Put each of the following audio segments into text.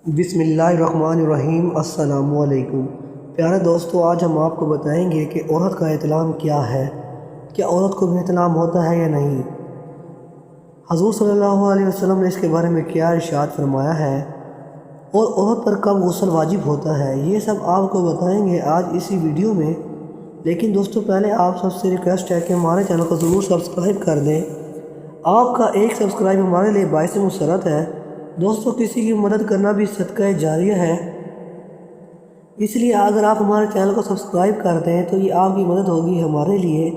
بسم اللہ الرحمن الرحیم۔ السلام علیکم پیارے دوستو، آج ہم آپ کو بتائیں گے کہ عورت کا احتلام کیا ہے، کیا عورت کو بھی احتلام ہوتا ہے یا نہیں، حضور صلی اللہ علیہ وسلم نے اس کے بارے میں کیا ارشاد فرمایا ہے، اور عورت پر کب غسل واجب ہوتا ہے، یہ سب آپ کو بتائیں گے آج اسی ویڈیو میں۔ لیکن دوستو، پہلے آپ سب سے ریکویسٹ ہے کہ ہمارے چینل کو ضرور سبسکرائب کر دیں۔ آپ کا ایک سبسکرائب ہمارے لیے باعث مسرت ہے۔ دوستو، کسی کی مدد کرنا بھی صدقہ جاریہ ہے، اس لیے اگر آپ ہمارے چینل کو سبسکرائب کر دیں تو یہ آپ کی مدد ہوگی ہمارے لیے۔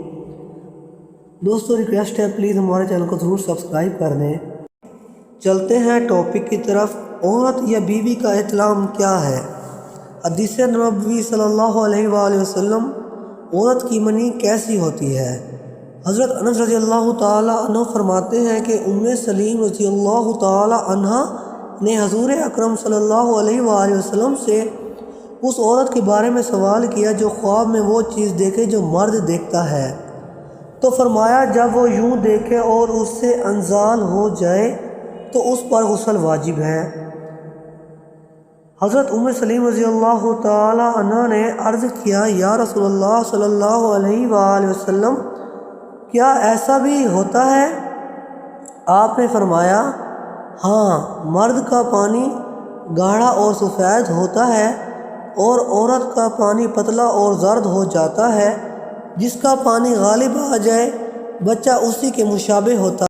دوستو، ریکویسٹ ہے پلیز ہمارے چینل کو ضرور سبسکرائب کر دیں۔ چلتے ہیں ٹاپک کی طرف۔ عورت یا بیوی کا احتلام کیا ہے؟ حدیث نبوی صلی اللہ علیہ وآلہ وسلم، عورت کی منی کیسی ہوتی ہے؟ حضرت انس رضی اللہ تعالی عنہ فرماتے ہیں کہ سلیم رضی اللہ تعالی عنہ نے حضور اکرم صلی اللہ علیہ وآلہ وسلم سے اس عورت کے بارے میں سوال کیا جو خواب میں وہ چیز دیکھے جو مرد دیکھتا ہے، تو فرمایا جب وہ یوں دیکھے اور اس سے انزال ہو جائے تو اس پر غسل واجب ہے۔ حضرت سلیم رضی اللہ تعالی عنہ نے عرض کیا، یا رسول اللہ صلی اللہ علیہ وآلہ وسلم، کیا ایسا بھی ہوتا ہے؟ آپ نے فرمایا، ہاں، مرد کا پانی گاڑھا اور سفید ہوتا ہے اور عورت کا پانی پتلا اور زرد ہو جاتا ہے۔ جس کا پانی غالب آ جائے بچہ اسی کے مشابہ ہوتا ہے۔